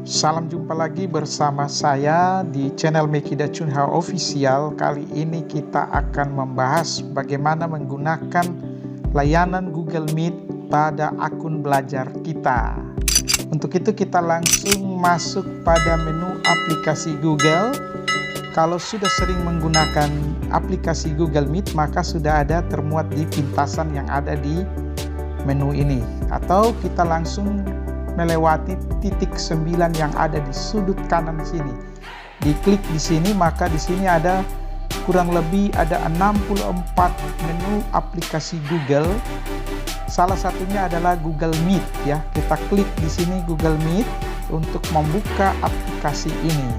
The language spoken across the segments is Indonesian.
Salam jumpa lagi bersama saya di channel Mekida Chunha Official. Kali ini kita akan membahas bagaimana menggunakan layanan Google Meet pada akun belajar kita. Untuk itu kita langsung masuk pada menu aplikasi Google. Kalau sudah sering menggunakan aplikasi Google Meet, maka sudah ada termuat di pintasan yang ada di menu ini. Atau kita langsung melewati titik 9 yang ada di sudut kanan sini. Diklik di sini, maka di sini ada kurang lebih ada 64 menu aplikasi Google. Salah satunya adalah Google Meet ya. Kita klik di sini Google Meet untuk membuka aplikasi ini.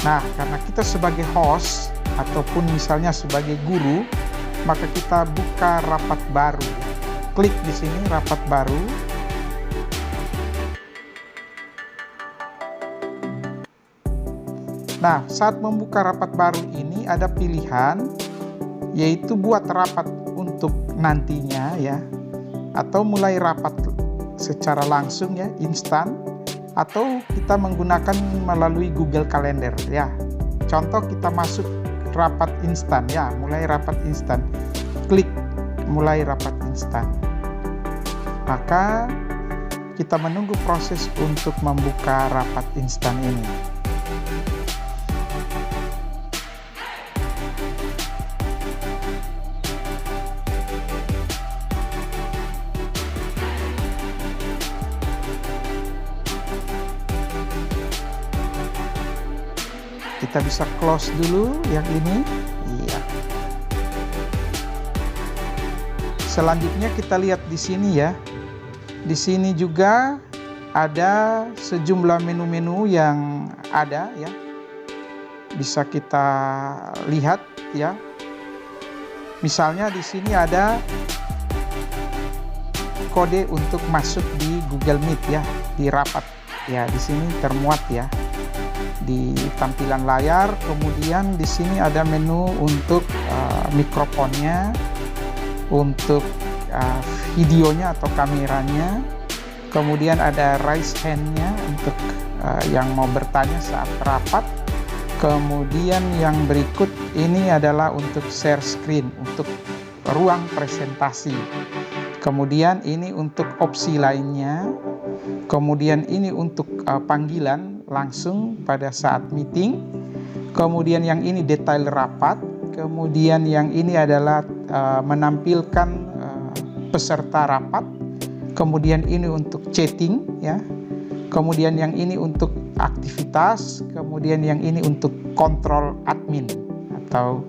Nah, karena kita sebagai host ataupun misalnya sebagai guru, maka kita buka rapat baru. Klik di sini rapat baru. Nah, saat membuka rapat baru ini ada pilihan, yaitu buat rapat untuk nantinya ya, atau mulai rapat secara langsung ya, instan, atau kita menggunakan melalui Google Calendar ya. Contoh kita masuk rapat instan ya, mulai rapat instan. Klik mulai rapat instan. Maka kita menunggu proses untuk membuka rapat instan ini. Kita bisa close dulu yang ini. Iya. Selanjutnya kita lihat di sini ya. Di sini juga ada sejumlah menu-menu yang ada ya. Bisa kita lihat ya. Misalnya di sini ada kode untuk masuk di Google Meet ya, di rapat. Ya, di sini termuat ya. Di tampilan layar, kemudian di sini ada menu untuk mikrofonnya, untuk videonya atau kameranya, kemudian ada raise hand-nya untuk yang mau bertanya saat rapat, kemudian yang berikut ini adalah untuk share screen, untuk ruang presentasi, kemudian ini untuk opsi lainnya, kemudian ini untuk panggilan langsung pada saat meeting, kemudian yang ini detail rapat, kemudian yang ini adalah menampilkan peserta rapat, kemudian ini untuk chatting ya, kemudian yang ini untuk aktivitas, kemudian yang ini untuk kontrol admin atau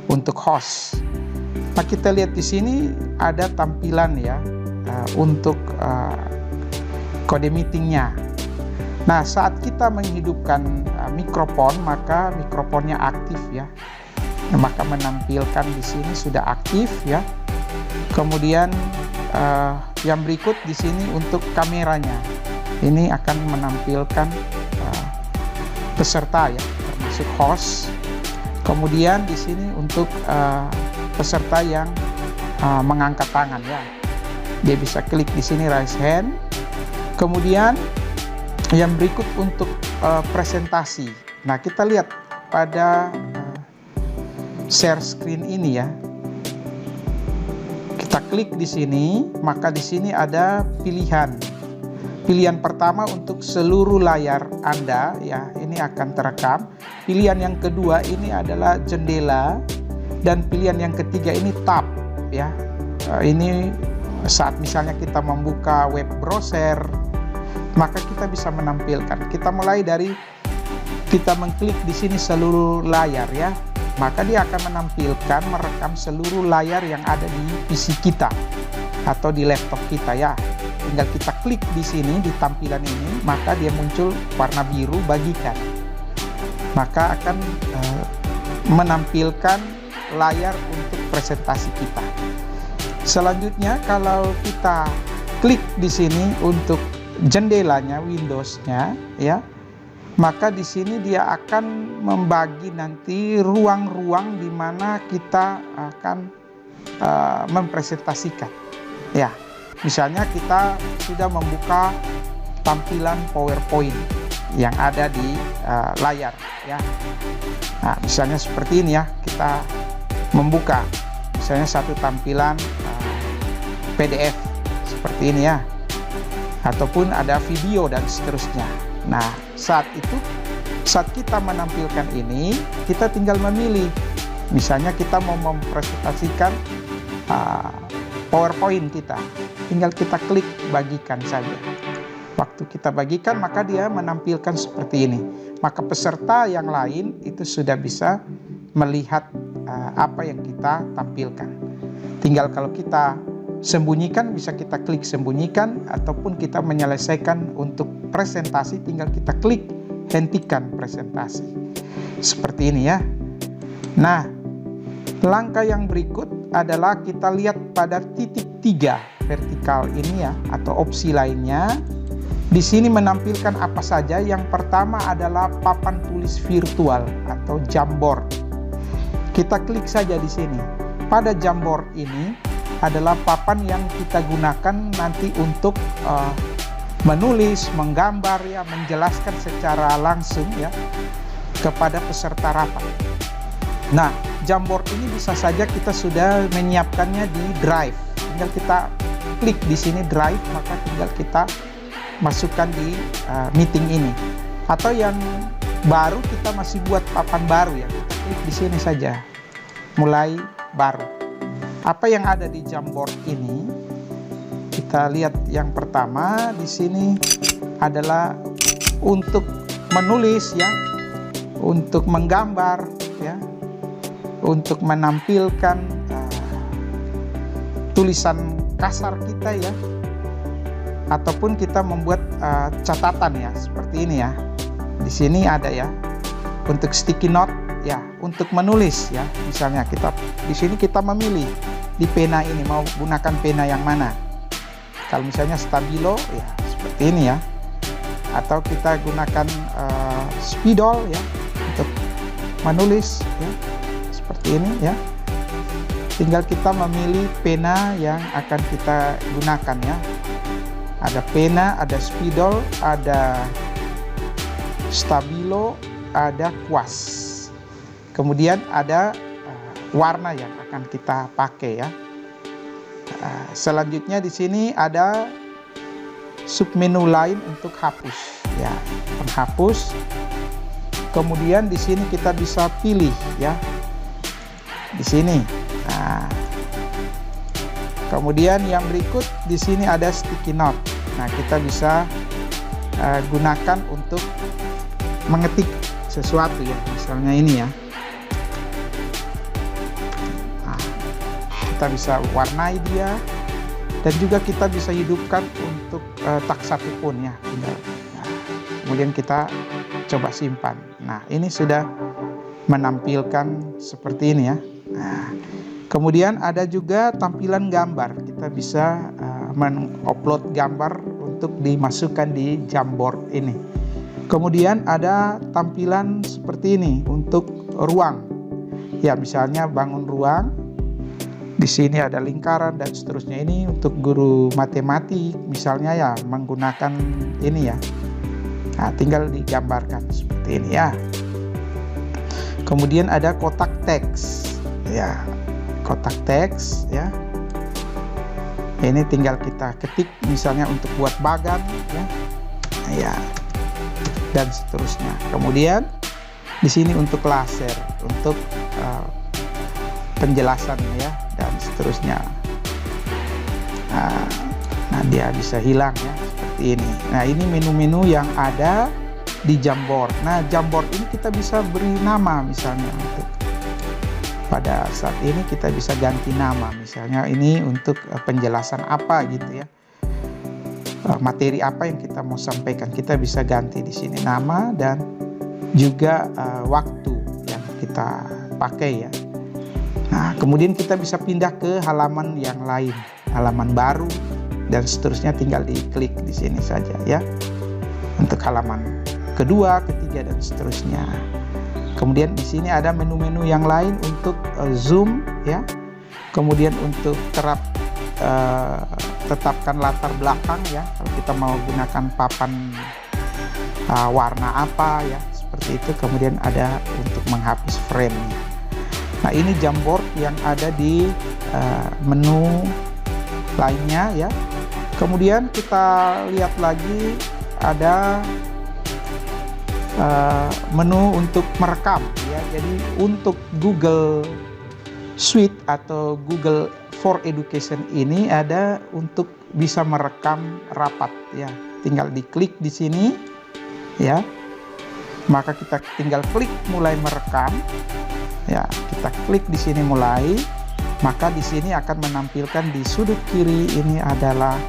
untuk host. Nah, kita lihat di sini ada tampilan ya untuk kode meetingnya. Nah, saat kita menghidupkan mikrofon, maka mikrofonnya aktif ya. Nah, maka menampilkan di sini sudah aktif ya. Kemudian yang berikut di sini untuk kameranya. Ini akan menampilkan peserta ya, termasuk host. Kemudian di sini untuk peserta yang mengangkat tangan ya. Dia bisa klik di sini raise hand. Kemudian yang berikut untuk presentasi. Nah, kita lihat pada share screen ini ya. Kita klik di sini, maka di sini ada pilihan. Pilihan pertama untuk seluruh layar Anda ya, ini akan terekam. Pilihan yang kedua ini adalah jendela, dan pilihan yang ketiga ini tab ya. Ini saat misalnya kita membuka web browser, maka kita bisa menampilkan. Kita mulai dari kita mengklik di sini seluruh layar ya, maka dia akan menampilkan merekam seluruh layar yang ada di PC kita atau di laptop kita ya. Tinggal kita klik di sini di tampilan ini, maka dia muncul warna biru bagikan. Maka akan menampilkan layar untuk presentasi kita. Selanjutnya kalau kita klik di sini untuk jendelanya, Windows-nya ya, maka di sini dia akan membagi nanti ruang-ruang di mana kita akan mempresentasikan ya. Misalnya kita sudah membuka tampilan PowerPoint yang ada di layar ya. Nah, misalnya seperti ini ya, kita membuka misalnya satu tampilan PDF seperti ini ya, ataupun ada video dan seterusnya. Nah, saat kita menampilkan ini, kita tinggal memilih. Misalnya kita mau mempresentasikan PowerPoint kita, tinggal kita klik bagikan saja. Waktu kita bagikan, maka dia menampilkan seperti ini. Maka peserta yang lain itu sudah bisa melihat apa yang kita tampilkan. Tinggal kalau kita sembunyikan, bisa kita klik sembunyikan, ataupun kita menyelesaikan untuk presentasi, tinggal kita klik hentikan presentasi. Seperti ini ya. Nah, langkah yang berikut adalah kita lihat pada titik 3 vertikal ini ya, atau opsi lainnya. Di sini menampilkan apa saja. Yang pertama adalah papan tulis virtual atau Jamboard. Kita klik saja di sini. Pada Jamboard ini adalah papan yang kita gunakan nanti untuk menulis, menggambar ya, menjelaskan secara langsung ya kepada peserta rapat. Nah, Jamboard ini bisa saja kita sudah menyiapkannya di Drive. Tinggal kita klik di sini Drive, maka tinggal kita masukkan di meeting ini. Atau yang baru, kita masih buat papan baru ya, kita klik di sini saja, mulai baru. Apa yang ada di Jamboard ini? Kita lihat yang pertama di sini adalah untuk menulis ya, untuk menggambar ya, untuk menampilkan tulisan kasar kita ya, ataupun kita membuat catatan ya, seperti ini ya. Di sini ada ya untuk sticky note ya, untuk menulis ya. Misalnya kita di sini kita memilih di pena ini mau gunakan pena yang mana. Kalau misalnya stabilo ya seperti ini ya, atau kita gunakan spidol ya untuk menulis ya, seperti ini ya. Tinggal kita memilih pena yang akan kita gunakan ya. Ada pena, ada spidol, ada stabilo, ada kuas. Kemudian ada warna yang akan kita pakai ya. Selanjutnya di sini ada submenu lain untuk hapus ya, penghapus. Kemudian di sini kita bisa pilih ya, di sini. Nah, kemudian yang berikut di sini ada sticky note. Nah, kita bisa gunakan untuk mengetik sesuatu ya, misalnya ini ya. Nah, kita bisa warnai dia, dan juga kita bisa hidupkan untuk tak satu pun ya. Nah, kemudian kita coba simpan. Nah, ini sudah menampilkan seperti ini ya. Nah, kemudian ada juga tampilan gambar. Kita bisa mengupload gambar untuk dimasukkan di Jamboard ini. Kemudian ada tampilan seperti ini untuk ruang. Ya, misalnya bangun ruang. Di sini ada lingkaran dan seterusnya. Ini untuk guru matematik misalnya ya, menggunakan ini ya. Nah, tinggal digambarkan seperti ini ya. Kemudian ada kotak teks. Ya, kotak teks ya. Ini tinggal kita ketik misalnya untuk buat bagan ya. Ya. Dan seterusnya. Kemudian di sini untuk laser, untuk penjelasan ya, dan seterusnya. Nah, dia bisa hilang ya, seperti ini. Nah, ini menu-menu yang ada di Jamboard. Nah, Jamboard ini kita bisa beri nama misalnya. Untuk pada saat ini kita bisa ganti nama, misalnya ini untuk penjelasan apa gitu ya, materi apa yang kita mau sampaikan, kita bisa ganti di sini nama dan juga waktu yang kita pakai ya. Nah, kemudian kita bisa pindah ke halaman yang lain, halaman baru dan seterusnya, tinggal diklik di sini saja ya. Untuk halaman kedua, ketiga dan seterusnya. Kemudian di sini ada menu-menu yang lain untuk zoom ya. Kemudian untuk terap tetapkan latar belakang ya, kalau kita mau gunakan papan warna apa ya, seperti itu. Kemudian ada untuk menghapus frame. Nah, ini Jamboard yang ada di menu lainnya ya. Kemudian kita lihat lagi ada menu untuk merekam ya. Jadi untuk Google Suite atau Google for Education ini ada untuk bisa merekam rapat ya. Tinggal diklik di sini ya. Maka kita tinggal klik mulai merekam ya. Kita klik di sini mulai, maka di sini akan menampilkan di sudut kiri ini adalah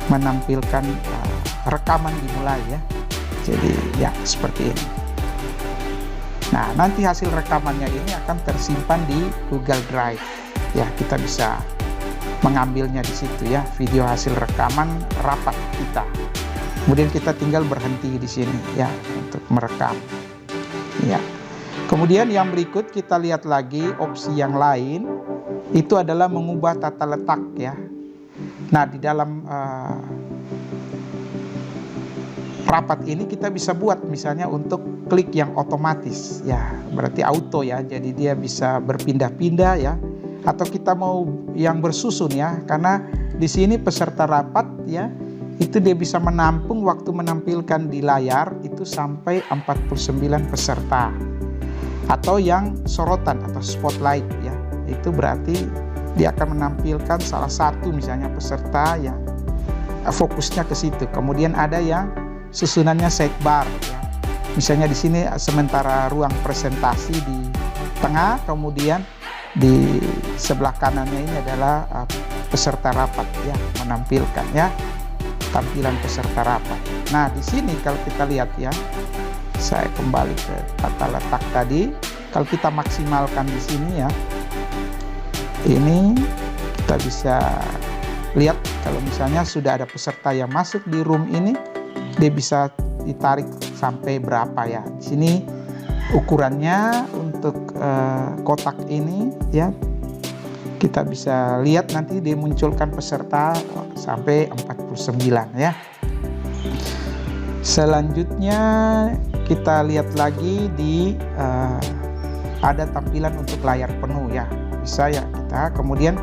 menampilkan rekaman dimulai ya. Jadi ya seperti ini. Nah, nanti hasil rekamannya ini akan tersimpan di Google Drive. Ya, kita bisa mengambilnya di situ ya, video hasil rekaman rapat kita. Kemudian kita tinggal berhenti di sini ya untuk merekam. Ya. Kemudian yang berikut kita lihat lagi opsi yang lain, itu adalah mengubah tata letak ya. Nah, di dalam rapat ini kita bisa buat misalnya untuk klik yang otomatis ya, berarti auto ya, jadi dia bisa berpindah-pindah ya, atau kita mau yang bersusun ya, karena di sini peserta rapat ya, itu dia bisa menampung waktu menampilkan di layar itu sampai 49 peserta, atau yang sorotan atau spotlight ya, itu berarti dia akan menampilkan salah satu misalnya peserta yang fokusnya ke situ. Kemudian ada yang susunannya sidebar ya. Misalnya di sini sementara ruang presentasi di tengah, kemudian di sebelah kanannya ini adalah peserta rapat ya, menampilkan ya tampilan peserta rapat. Nah, di sini kalau kita lihat ya, saya kembali ke tata letak tadi. Kalau kita maksimalkan di sini ya, ini kita bisa lihat kalau misalnya sudah ada peserta yang masuk di room ini, dia bisa ditarik sampai berapa ya. Di sini ukurannya untuk kotak ini ya, kita bisa lihat nanti dia munculkan peserta sampai 49 ya. Selanjutnya kita lihat lagi di ada tampilan untuk layar penuh ya, bisa ya kita kemudian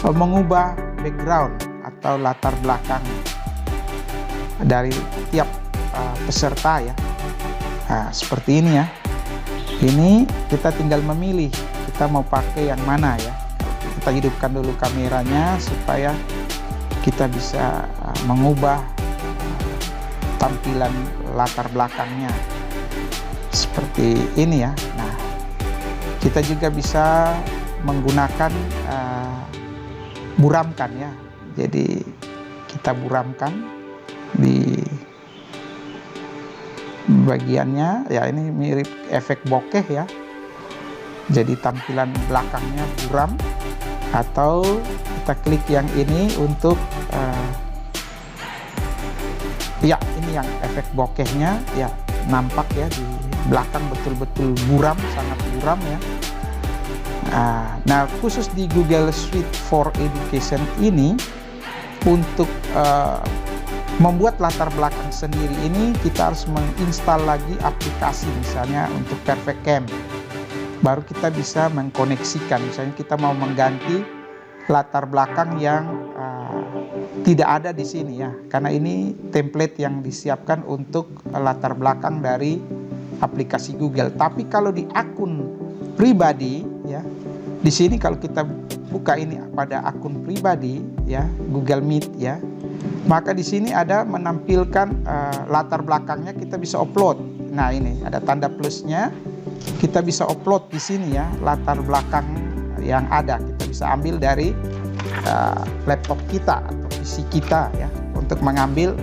mengubah background atau latar belakang dari tiap peserta ya. Nah, seperti ini ya. Ini kita tinggal memilih kita mau pakai yang mana ya. Kita hidupkan dulu kameranya supaya kita bisa mengubah tampilan latar belakangnya seperti ini ya. Nah, kita juga bisa menggunakan buramkan ya. Jadi kita buramkan di bagiannya ya, ini mirip efek bokeh ya. Jadi tampilan belakangnya buram, atau kita klik yang ini untuk ya, ini yang efek bokehnya ya, nampak ya di belakang betul-betul buram, sangat buram ya. Nah, khusus di Google Suite for Education ini untuk membuat latar belakang sendiri ini kita harus menginstal lagi aplikasi, misalnya untuk Perfect Cam. Baru kita bisa mengkoneksikan, misalnya kita mau mengganti latar belakang yang tidak ada di sini ya, karena ini template yang disiapkan untuk latar belakang dari aplikasi Google. Tapi kalau di akun pribadi ya, di sini kalau kita buka ini pada akun pribadi ya, Google Meet ya, maka di sini ada menampilkan latar belakangnya, kita bisa upload. Nah, ini ada tanda plusnya, kita bisa upload di sini ya latar belakang yang ada. Kita bisa ambil dari laptop kita atau PC kita ya untuk mengambil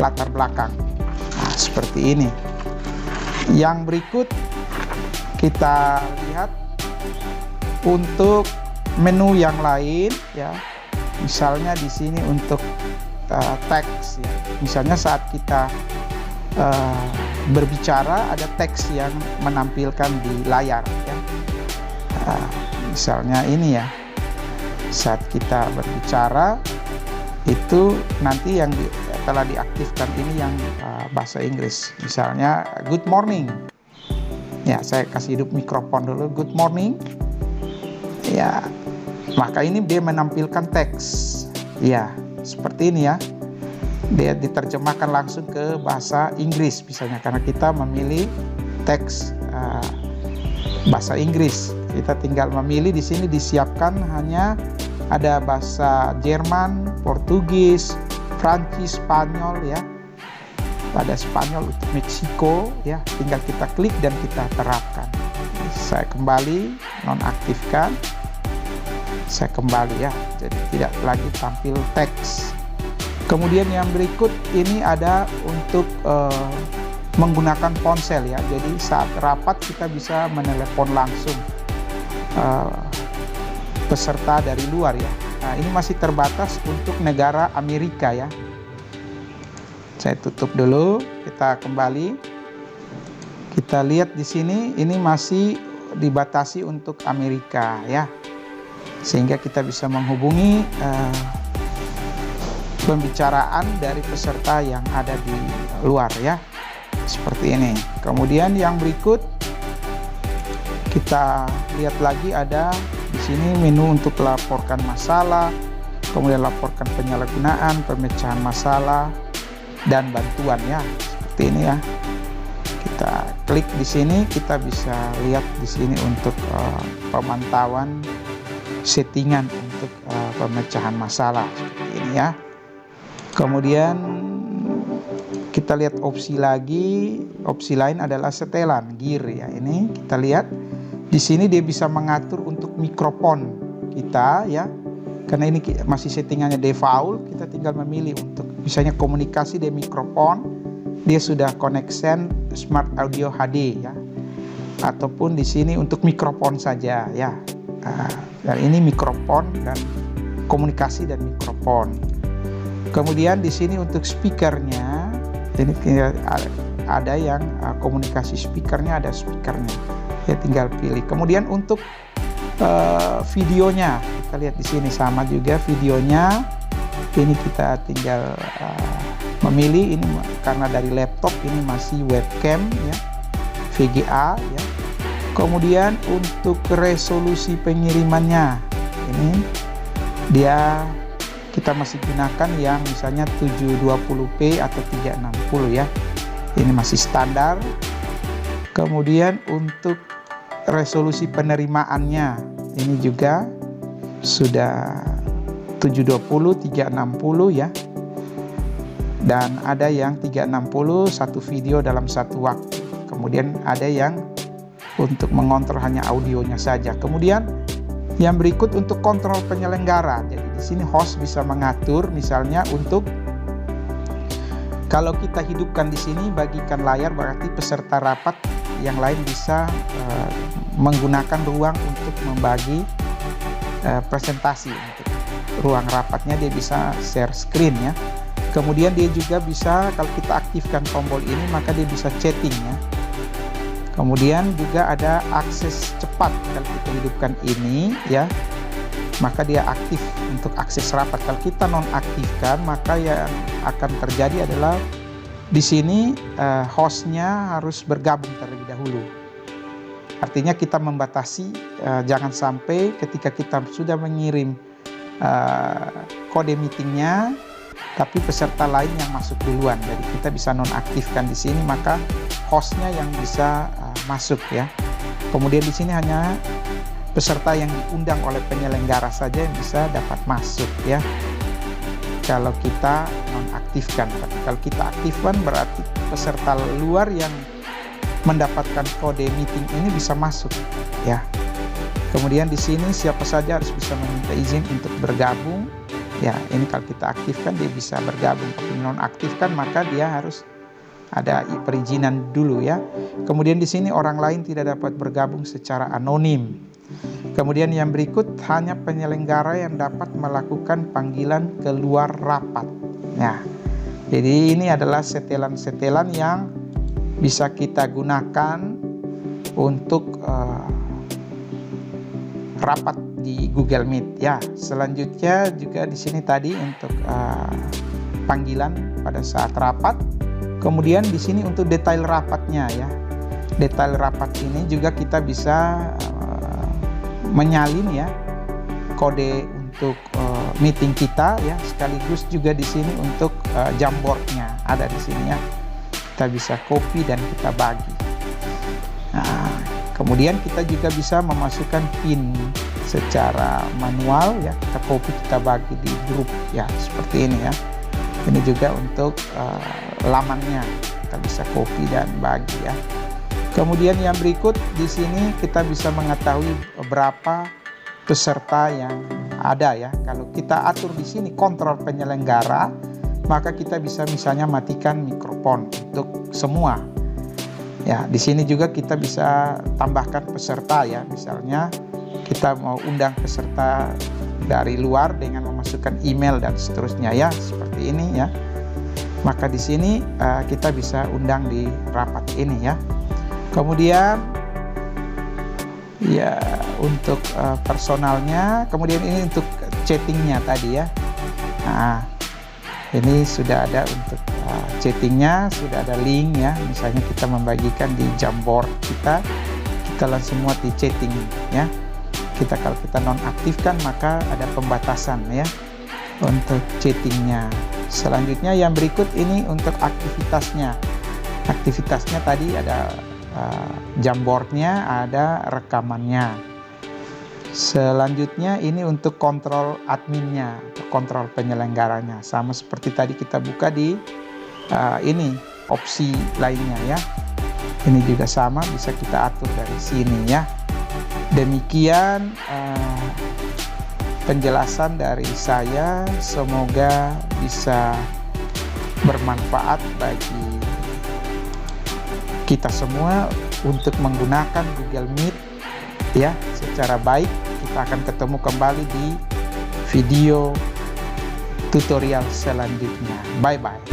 latar belakang. Nah, seperti ini. Yang berikut kita lihat untuk menu yang lain ya. Misalnya di sini untuk teks ya. Misalnya saat kita berbicara ada teks yang menampilkan di layar ya. Misalnya ini ya. saat kita berbicara itu nanti yang telah diaktifkan ini yang bahasa Inggris. Misalnya good morning. Ya, saya kasih hidup mikrofon dulu. Good morning. Ya, maka ini dia menampilkan teks. Ya, seperti ini ya. Dia diterjemahkan langsung ke bahasa Inggris misalnya, karena kita memilih teks bahasa Inggris. Kita tinggal memilih, di sini disiapkan hanya ada bahasa Jerman, Portugis, Prancis, Spanyol ya. Pada Spanyol untuk Meksiko ya, tinggal kita klik dan kita terapkan. Saya kembali nonaktifkan. Saya kembali ya. Jadi tidak lagi tampil teks. Kemudian yang berikut ini ada untuk menggunakan ponsel ya. Jadi saat rapat kita bisa menelepon langsung peserta dari luar ya. Nah, ini masih terbatas untuk negara Amerika ya. Saya tutup dulu, kita kembali. Kita lihat di sini, ini masih dibatasi untuk Amerika ya. Sehingga kita bisa menghubungi pembicaraan dari peserta yang ada di luar ya. Seperti ini. Kemudian yang berikut kita lihat lagi, ada di sini menu untuk laporkan masalah, kemudian laporkan penyalahgunaan, pemecahan masalah, dan bantuan ya. Seperti ini ya. Kita klik di sini, kita bisa lihat di sini untuk pemantauan settingan untuk pemecahan masalah. Seperti ini ya. Kemudian kita lihat opsi lagi, opsi lain adalah setelan gear ya. Ini kita lihat di sini dia bisa mengatur untuk mikrofon kita ya. Karena ini masih settingannya default, kita tinggal memilih untuk misalnya komunikasi dari mikrofon, dia sudah connection Smart Audio HD ya. Ataupun di sini untuk mikrofon saja ya. Dan ini mikrofon dan komunikasi dan mikrofon. Kemudian di sini untuk speakernya, ini ada yang komunikasi speakernya, ada speakernya. Ya tinggal pilih. Kemudian untuk videonya, kita lihat di sini sama juga videonya. Ini kita tinggal memilih, ini karena dari laptop ini masih webcam ya, VGA ya. Kemudian untuk resolusi pengirimannya, ini dia kita masih gunakan yang misalnya 720p atau 360 ya. Ini masih standar. Kemudian untuk resolusi penerimaannya ini juga sudah 720, 360 ya. Dan ada yang 360 satu video dalam satu waktu. Kemudian ada yang untuk mengontrol hanya audionya saja. Kemudian yang berikut untuk kontrol penyelenggara. Jadi di sini host bisa mengatur misalnya untuk kalau kita hidupkan di sini bagikan layar, berarti peserta rapat yang lain bisa menggunakan ruang untuk membagi presentasi. Untuk ruang rapatnya dia bisa share screen ya. Kemudian dia juga bisa, kalau kita aktifkan tombol ini maka dia bisa chatting ya. Kemudian juga ada akses cepat, kalau kita hidupkan ini ya, maka dia aktif untuk akses rapat. Kalau kita nonaktifkan maka yang akan terjadi adalah di sini hostnya harus bergabung terlebih dahulu. Artinya kita membatasi jangan sampai ketika kita sudah mengirim kode meetingnya, tapi peserta lain yang masuk duluan. Jadi kita bisa nonaktifkan di sini, maka hostnya yang bisa masuk ya. Kemudian di sini hanya peserta yang diundang oleh penyelenggara saja yang bisa dapat masuk ya. Kalau kita nonaktifkan, tapi kalau kita aktifkan berarti peserta luar yang mendapatkan kode meeting ini bisa masuk ya. Kemudian di sini siapa saja harus bisa meminta izin untuk bergabung. Ya, ini kalau kita aktifkan dia bisa bergabung. Tapi nonaktifkan maka dia harus ada perizinan dulu ya. Kemudian di sini orang lain tidak dapat bergabung secara anonim. Kemudian yang berikut hanya penyelenggara yang dapat melakukan panggilan keluar rapat. Nah, jadi ini adalah setelan-setelan yang bisa kita gunakan untuk rapat di Google Meet ya. Selanjutnya juga di sini tadi untuk panggilan pada saat rapat. Kemudian di sini untuk detail rapatnya ya. Detail rapat ini juga kita bisa menyalin ya kode untuk meeting kita ya, sekaligus juga di sini untuk Jamboardnya ada di sini ya. Kita bisa copy dan kita bagi. Nah, kemudian kita juga bisa memasukkan pin secara manual ya, kita copy, kita bagi di grup ya, seperti ini ya. Ini juga untuk lamannya kita bisa copy dan bagi ya. Kemudian yang berikut di sini kita bisa mengetahui berapa peserta yang ada ya. Kalau kita atur di sini kontrol penyelenggara, maka kita bisa misalnya matikan mikrofon untuk semua. Ya, di sini juga kita bisa tambahkan peserta ya. Misalnya kita mau undang peserta dari luar dengan memasukkan email dan seterusnya ya, seperti ini ya. Maka di sini kita bisa undang di rapat ini ya. Kemudian ya untuk personalnya, kemudian ini untuk chattingnya tadi ya. Nah, ini sudah ada untuk chattingnya, sudah ada link ya. Misalnya kita membagikan di Jamboard kita langsung muat di chatting ya. Kalau kita nonaktifkan maka ada pembatasan ya untuk chattingnya. Selanjutnya yang berikut ini untuk aktivitasnya. Aktivitasnya tadi ada Jamboardnya, ada rekamannya. Selanjutnya ini untuk kontrol adminnya, kontrol penyelenggaranya. Sama seperti tadi kita buka di ini opsi lainnya ya. Ini juga sama, bisa kita atur dari sini ya. Demikian penjelasan dari saya, semoga bisa bermanfaat bagi kita semua untuk menggunakan Google Meet ya secara baik. Kita akan ketemu kembali di video tutorial selanjutnya. Bye bye.